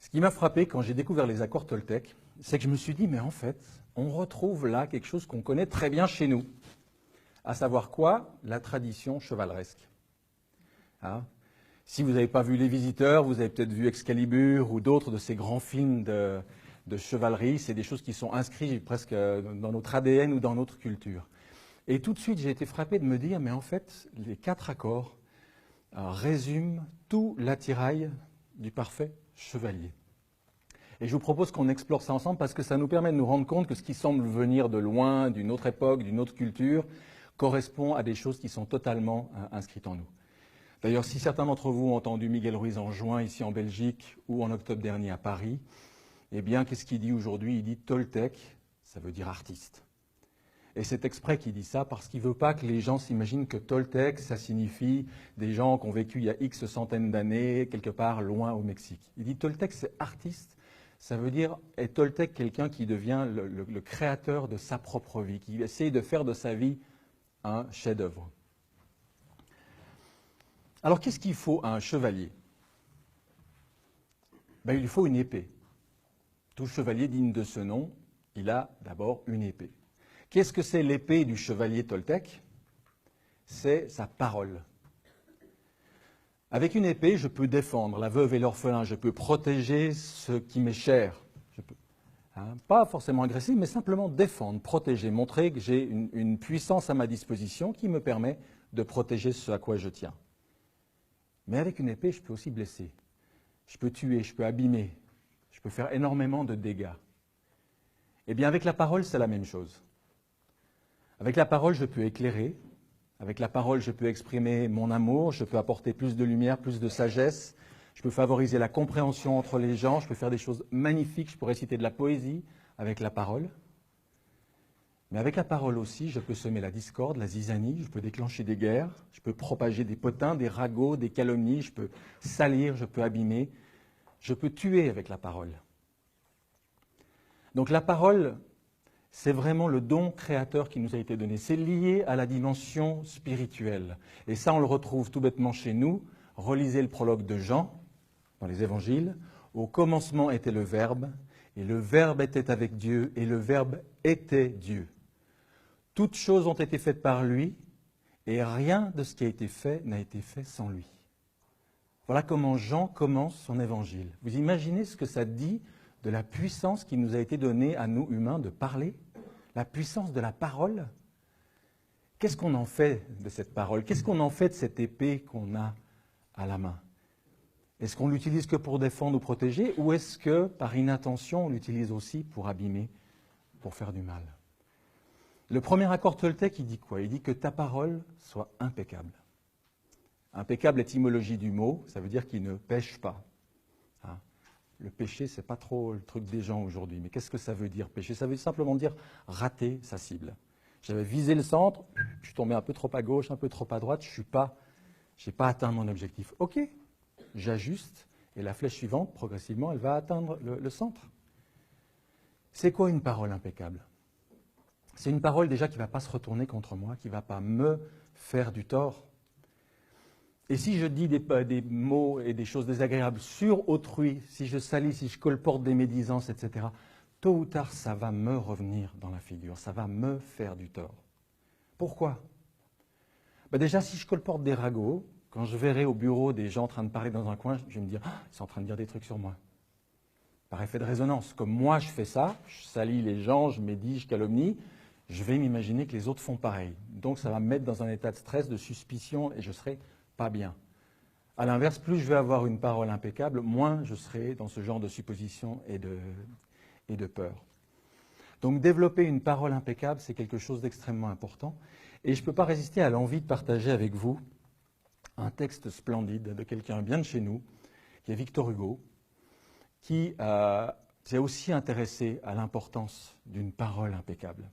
Ce qui m'a frappé quand j'ai découvert les accords Toltec, c'est que je me suis dit, mais en fait, on retrouve là quelque chose qu'on connaît très bien chez nous. À savoir quoi? La tradition chevaleresque. Hein? Si vous n'avez pas vu Les Visiteurs, vous avez peut-être vu Excalibur ou d'autres de ces grands films de chevalerie. C'est des choses qui sont inscrites presque dans notre ADN ou dans notre culture. Et tout de suite, j'ai été frappé de me dire, mais en fait, les 4 accords résument tout l'attirail du parfait chevalier. Et je vous propose qu'on explore ça ensemble parce que ça nous permet de nous rendre compte que ce qui semble venir de loin, d'une autre époque, d'une autre culture, correspond à des choses qui sont totalement inscrites en nous. D'ailleurs, si certains d'entre vous ont entendu Miguel Ruiz en juin ici en Belgique ou en octobre dernier à Paris, eh bien, qu'est-ce qu'il dit aujourd'hui? Il dit Toltec, ça veut dire artiste. Et c'est exprès qu'il dit ça parce qu'il ne veut pas que les gens s'imaginent que Toltec, ça signifie des gens qui ont vécu il y a X centaines d'années, quelque part loin au Mexique. Il dit Toltec, c'est artiste. Ça veut dire, est Toltec quelqu'un qui devient le créateur de sa propre vie, qui essaye de faire de sa vie un chef-d'œuvre. Alors, qu'est-ce qu'il faut à un chevalier? Ben, il lui faut une épée. Tout chevalier digne de ce nom, il a d'abord une épée. Qu'est-ce que c'est l'épée du chevalier Toltec? C'est sa parole. Avec une épée, je peux défendre la veuve et l'orphelin, je peux protéger ce qui m'est cher. Pas forcément agresser, mais simplement défendre, protéger, montrer que j'ai une puissance à ma disposition qui me permet de protéger ce à quoi je tiens. Mais avec une épée, je peux aussi blesser. Je peux tuer, je peux abîmer, je peux faire énormément de dégâts. Eh bien, avec la parole, c'est la même chose. Avec la parole, je peux éclairer. Avec la parole, je peux exprimer mon amour, je peux apporter plus de lumière, plus de sagesse, je peux favoriser la compréhension entre les gens, je peux faire des choses magnifiques, je peux réciter de la poésie avec la parole. Mais avec la parole aussi, je peux semer la discorde, la zizanie, je peux déclencher des guerres, je peux propager des potins, des ragots, des calomnies, je peux salir, je peux abîmer, je peux tuer avec la parole. Donc la parole, c'est vraiment le don créateur qui nous a été donné. C'est lié à la dimension spirituelle. Et ça, on le retrouve tout bêtement chez nous. Relisez le prologue de Jean, dans les évangiles. Au commencement était le Verbe, et le Verbe était avec Dieu, et le Verbe était Dieu. Toutes choses ont été faites par lui, et rien de ce qui a été fait n'a été fait sans lui. Voilà comment Jean commence son évangile. Vous imaginez ce que ça dit de la puissance qui nous a été donnée à nous humains de parler, la puissance de la parole. Qu'est-ce qu'on en fait de cette parole? Qu'est-ce qu'on en fait de cette épée qu'on a à la main? Est-ce qu'on l'utilise que pour défendre ou protéger, ou est-ce que, par inattention, on l'utilise aussi pour abîmer, pour faire du mal? Le premier accord Toltec, il dit quoi? Il dit que ta parole soit impeccable. Impeccable, étymologie du mot, ça veut dire qu'il ne pêche pas. Hein? Le péché, ce n'est pas trop le truc des gens aujourd'hui. Mais qu'est-ce que ça veut dire, pécher? Ça veut simplement dire rater sa cible. J'avais visé le centre, je suis tombé un peu trop à gauche, un peu trop à droite, je n'ai pas atteint mon objectif. Ok, j'ajuste, et la flèche suivante, progressivement, elle va atteindre le centre. C'est quoi une parole impeccable? C'est une parole déjà qui ne va pas se retourner contre moi, qui ne va pas me faire du tort. Et si je dis des mots et des choses désagréables sur autrui, si je salis, si je colporte des médisances, etc., tôt ou tard, ça va me revenir dans la figure, ça va me faire du tort. Pourquoi? Déjà, si je colporte des ragots, quand je verrai au bureau des gens en train de parler dans un coin, je vais me dire « ils sont en train de dire des trucs sur moi ». Par effet de résonance, comme moi je fais ça, je salis les gens, je médis, je calomnie, je vais m'imaginer que les autres font pareil. Donc ça va me mettre dans un état de stress, de suspicion, et je serai pas bien. A l'inverse, plus je vais avoir une parole impeccable, moins je serai dans ce genre de supposition et de peur. Donc développer une parole impeccable, c'est quelque chose d'extrêmement important. Et je ne peux pas résister à l'envie de partager avec vous un texte splendide de quelqu'un bien de chez nous, qui est Victor Hugo, qui s'est aussi intéressé à l'importance d'une parole impeccable.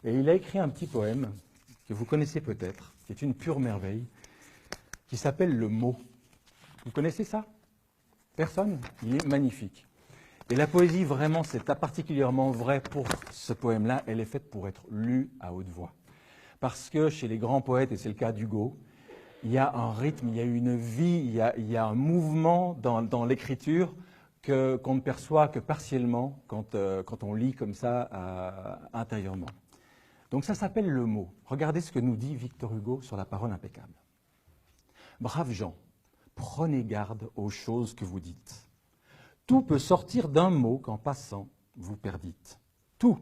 Et il a écrit un petit poème que vous connaissez peut-être, qui est une pure merveille, qui s'appelle Le Mot. Vous connaissez ça? Personne? Il est magnifique. Et la poésie, vraiment, c'est particulièrement vrai pour ce poème-là. Elle est faite pour être lue à haute voix. Parce que chez les grands poètes, et c'est le cas d'Hugo, il y a un rythme, il y a une vie, il y a un mouvement dans l'écriture qu'on ne perçoit que partiellement quand on lit comme ça intérieurement. Donc ça s'appelle le mot. Regardez ce que nous dit Victor Hugo sur la parole impeccable. Braves gens, prenez garde aux choses que vous dites. Tout peut sortir d'un mot qu'en passant, vous perdîtes. Tout,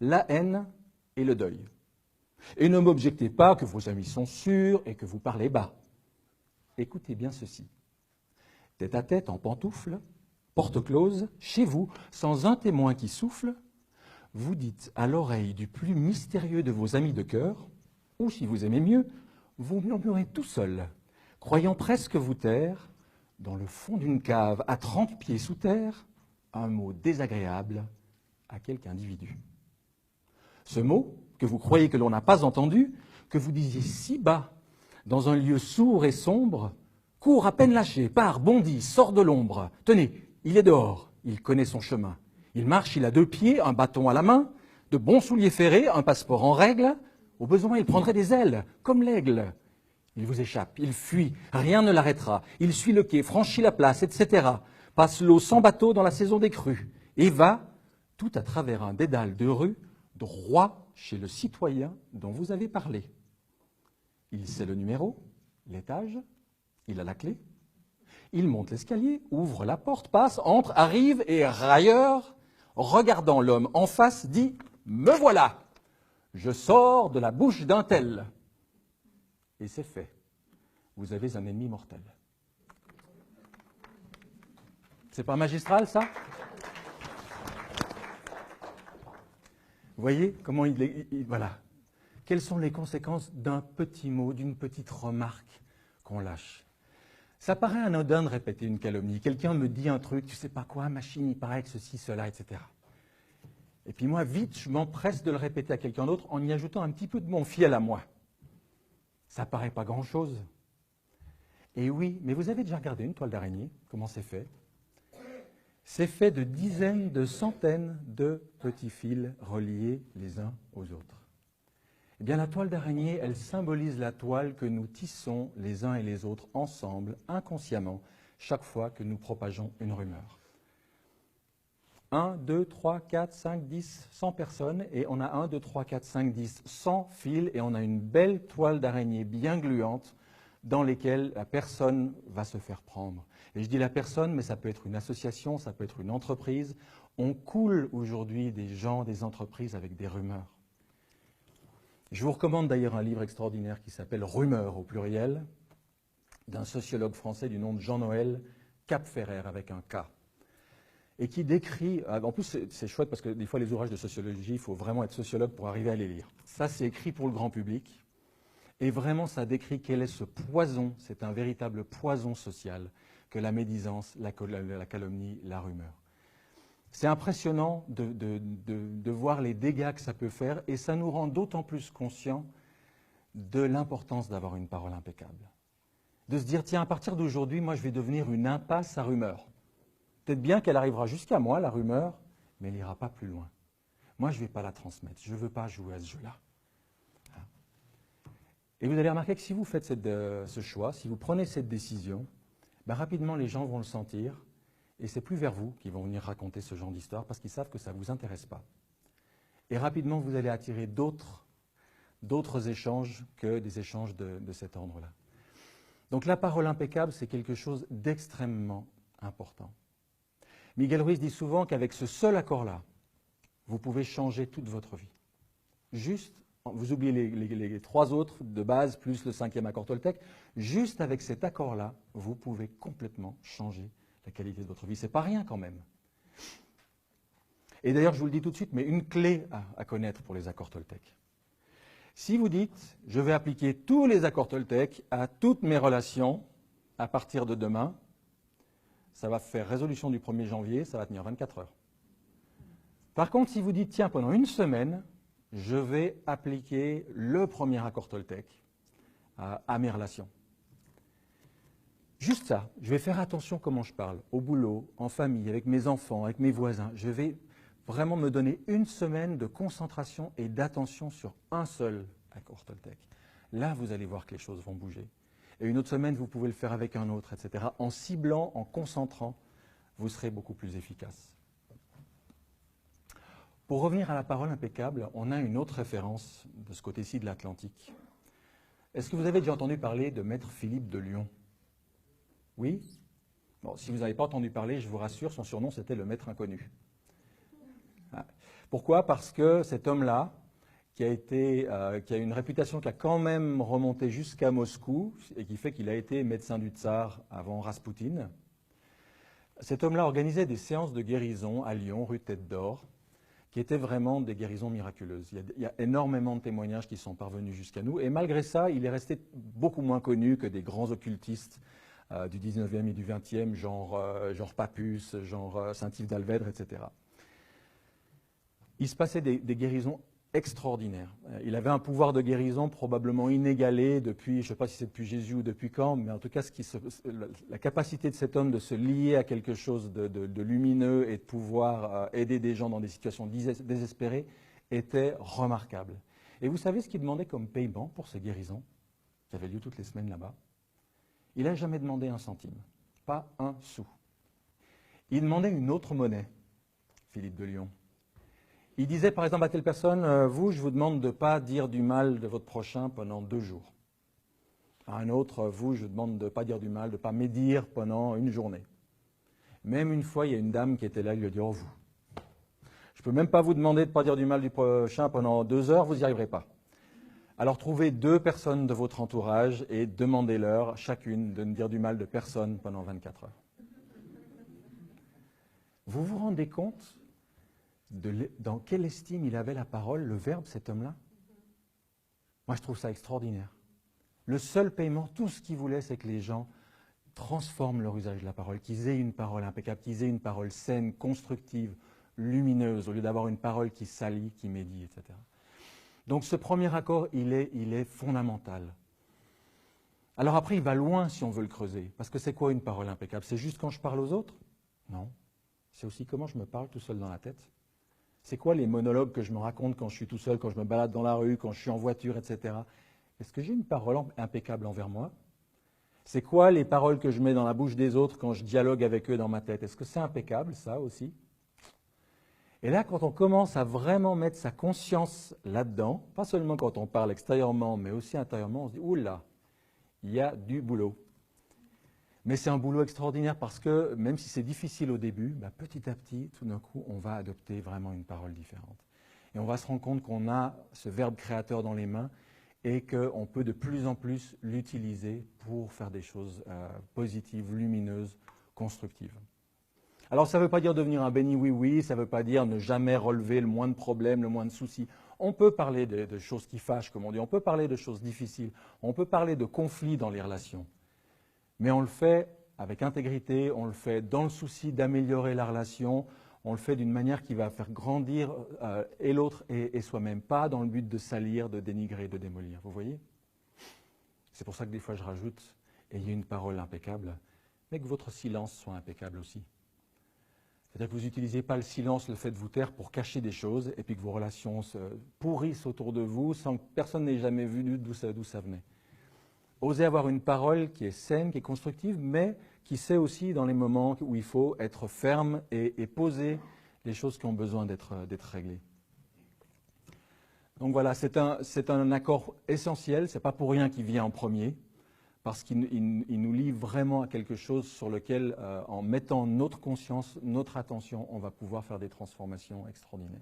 la haine et le deuil. Et ne m'objectez pas que vos amis sont sûrs et que vous parlez bas. Écoutez bien ceci. Tête à tête, en pantoufles, porte close, chez vous, sans un témoin qui souffle, vous dites à l'oreille du plus mystérieux de vos amis de cœur, ou si vous aimez mieux, vous murmurez tout seul, croyant presque vous taire, dans le fond d'une cave à 30 pieds sous terre, un mot désagréable à quelque individu. Ce mot, que vous croyez que l'on n'a pas entendu, que vous disiez si bas, dans un lieu sourd et sombre, court à peine lâché, part, bondit, sort de l'ombre. Tenez, il est dehors, il connaît son chemin. Il marche, il a 2 pieds, un bâton à la main, de bons souliers ferrés, un passeport en règle. Au besoin, il prendrait des ailes, comme l'aigle. Il vous échappe, il fuit, rien ne l'arrêtera. Il suit le quai, franchit la place, etc. Passe l'eau sans bateau dans la saison des crues. Et va, tout à travers un dédale de rue, droit chez le citoyen dont vous avez parlé. Il sait le numéro, l'étage, il a la clé. Il monte l'escalier, ouvre la porte, passe, entre, arrive et railleur, regardant l'homme en face, dit « Me voilà, je sors de la bouche d'un tel ». Et c'est fait. Vous avez un ennemi mortel. C'est pas magistral, ça? Vous voyez comment voilà. Quelles sont les conséquences d'un petit mot, d'une petite remarque qu'on lâche? Ça paraît anodin de répéter une calomnie. Quelqu'un me dit un truc, tu sais pas quoi, machine, il paraît que ceci, cela, etc. Et puis moi, vite, je m'empresse de le répéter à quelqu'un d'autre en y ajoutant un petit peu de mon fiel à moi. Ça paraît pas grand-chose. Et oui, mais vous avez déjà regardé une toile d'araignée, comment c'est fait? C'est fait de dizaines, de centaines de petits fils reliés les uns aux autres. Eh bien, la toile d'araignée, elle symbolise la toile que nous tissons les uns et les autres ensemble, inconsciemment, chaque fois que nous propageons une rumeur. 1, 2, 3, 4, 5, 10, 100 personnes, et on a 1, 2, 3, 4, 5, 10, 100 fils, et on a une belle toile d'araignée bien gluante dans lesquelles la personne va se faire prendre. Et je dis la personne, mais ça peut être une association, ça peut être une entreprise. On coule aujourd'hui des gens, des entreprises avec des rumeurs. Je vous recommande d'ailleurs un livre extraordinaire qui s'appelle « Rumeurs » au pluriel, d'un sociologue français du nom de Jean-Noël Capferrer, avec un K. Et qui décrit, en plus c'est chouette parce que des fois les ouvrages de sociologie, il faut vraiment être sociologue pour arriver à les lire. Ça c'est écrit pour le grand public, et vraiment ça décrit quel est ce poison, c'est un véritable poison social que la médisance, la calomnie, la rumeur. C'est impressionnant de voir les dégâts que ça peut faire, et ça nous rend d'autant plus conscients de l'importance d'avoir une parole impeccable. De se dire, tiens, à partir d'aujourd'hui, moi je vais devenir une impasse à rumeurs. Peut-être bien qu'elle arrivera jusqu'à moi, la rumeur, mais elle n'ira pas plus loin. Moi, je ne vais pas la transmettre. Je ne veux pas jouer à ce jeu-là. Et vous allez remarquer que si vous faites ce choix, si vous prenez cette décision, ben rapidement, les gens vont le sentir. Et c'est plus vers vous qu'ils vont venir raconter ce genre d'histoire parce qu'ils savent que ça ne vous intéresse pas. Et rapidement, vous allez attirer d'autres échanges que des échanges de cet ordre-là. Donc la parole impeccable, c'est quelque chose d'extrêmement important. Miguel Ruiz dit souvent qu'avec ce seul accord-là, vous pouvez changer toute votre vie. Juste, vous oubliez les 3 autres de base, plus le 5e accord Toltec, juste avec cet accord-là, vous pouvez complètement changer la qualité de votre vie. Ce n'est pas rien quand même. Et d'ailleurs, je vous le dis tout de suite, mais une clé à connaître pour les accords Toltec. Si vous dites, je vais appliquer tous les accords Toltec à toutes mes relations à partir de demain, ça va faire résolution du 1er janvier, ça va tenir 24 heures. Par contre, si vous dites, tiens, pendant une semaine, je vais appliquer le premier accord Toltec à mes relations. Juste ça, je vais faire attention comment je parle, au boulot, en famille, avec mes enfants, avec mes voisins. Je vais vraiment me donner une semaine de concentration et d'attention sur un seul accord Toltec. Là, vous allez voir que les choses vont bouger. Et une autre semaine, vous pouvez le faire avec un autre, etc. En ciblant, en concentrant vous serez beaucoup plus efficace. Pour revenir à la parole impeccable, on a une autre référence de ce côté-ci de l'Atlantique. Est-ce que vous avez déjà entendu parler de Maître Philippe de Lyon? Oui? Bon, si vous n'avez pas entendu parler, je vous rassure, son surnom c'était le Maître Inconnu. Pourquoi? Parce que cet homme-là, qui a une réputation qui a quand même remonté jusqu'à Moscou, et qui fait qu'il a été médecin du tsar avant Raspoutine, cet homme-là organisait des séances de guérison à Lyon, rue Tête d'Or, qui étaient vraiment des guérisons miraculeuses. Il y a énormément de témoignages qui sont parvenus jusqu'à nous, et malgré ça, il est resté beaucoup moins connu que des grands occultistes du 19e et du 20e, genre Papus, genre Saint-Yves d'Alvèdre, etc. Il se passait des guérisons extraordinaires. Il avait un pouvoir de guérison probablement inégalé depuis, je ne sais pas si c'est depuis Jésus ou depuis quand, mais en tout cas, la capacité de cet homme de se lier à quelque chose de lumineux et de pouvoir aider des gens dans des situations désespérées était remarquable. Et vous savez ce qu'il demandait comme paiement pour ces guérisons, qui avaient lieu toutes les semaines là-bas? Il n'a jamais demandé un centime, pas un sou. Il demandait une autre monnaie, Philippe de Lyon. Il disait par exemple à telle personne, vous, je vous demande de ne pas dire du mal de votre prochain pendant 2 jours. À un autre, vous, je vous demande de ne pas dire du mal, de ne pas médire pendant 1 journée. Même une fois, il y a une dame qui était là, il lui a dit, oh vous, je ne peux même pas vous demander de ne pas dire du mal du prochain pendant 2 heures, vous n'y arriverez pas. Alors trouvez 2 personnes de votre entourage et demandez-leur chacune de ne dire du mal de personne pendant 24 heures. Vous vous rendez compte dans quelle estime il avait la parole, le verbe, cet homme-là? Moi, je trouve ça extraordinaire. Le seul paiement, tout ce qu'il voulait, c'est que les gens transforment leur usage de la parole, qu'ils aient une parole impeccable, qu'ils aient une parole saine, constructive, lumineuse, au lieu d'avoir une parole qui salit, qui médit, etc. Donc ce premier accord, il est fondamental. Alors après, il va loin si on veut le creuser. Parce que c'est quoi une parole impeccable? C'est juste quand je parle aux autres? Non. C'est aussi comment je me parle tout seul dans la tête. C'est quoi les monologues que je me raconte quand je suis tout seul, quand je me balade dans la rue, quand je suis en voiture, etc. Est-ce que j'ai une parole impeccable envers moi? C'est quoi les paroles que je mets dans la bouche des autres quand je dialogue avec eux dans ma tête? Est-ce que c'est impeccable, ça aussi? Et là, quand on commence à vraiment mettre sa conscience là-dedans, pas seulement quand on parle extérieurement, mais aussi intérieurement, on se dit, oula, il y a du boulot. Mais c'est un boulot extraordinaire parce que, même si c'est difficile au début, petit à petit, tout d'un coup, on va adopter vraiment une parole différente. Et on va se rendre compte qu'on a ce verbe créateur dans les mains et qu'on peut de plus en plus l'utiliser pour faire des choses positives, lumineuses, constructives. Alors ça ne veut pas dire devenir un béni oui-oui, ça ne veut pas dire ne jamais relever le moins de problèmes, le moins de soucis. On peut parler de choses qui fâchent, comme on dit, on peut parler de choses difficiles, on peut parler de conflits dans les relations. Mais on le fait avec intégrité, on le fait dans le souci d'améliorer la relation, on le fait d'une manière qui va faire grandir et l'autre et soi-même, pas dans le but de salir, de dénigrer, de démolir. Vous voyez? C'est pour ça que des fois je rajoute, ayez une parole impeccable, mais que votre silence soit impeccable aussi. C'est-à-dire que vous n'utilisez pas le silence, le fait de vous taire pour cacher des choses, et puis que vos relations se pourrissent autour de vous sans que personne n'ait jamais vu d'où ça venait. Osez avoir une parole qui est saine, qui est constructive, mais qui sait aussi dans les moments où il faut être ferme et poser les choses qui ont besoin d'être réglées. Donc voilà, c'est un accord essentiel, ce n'est pas pour rien qu'il vient en premier, parce qu'il nous lie vraiment à quelque chose sur lequel, en mettant notre conscience, notre attention, on va pouvoir faire des transformations extraordinaires.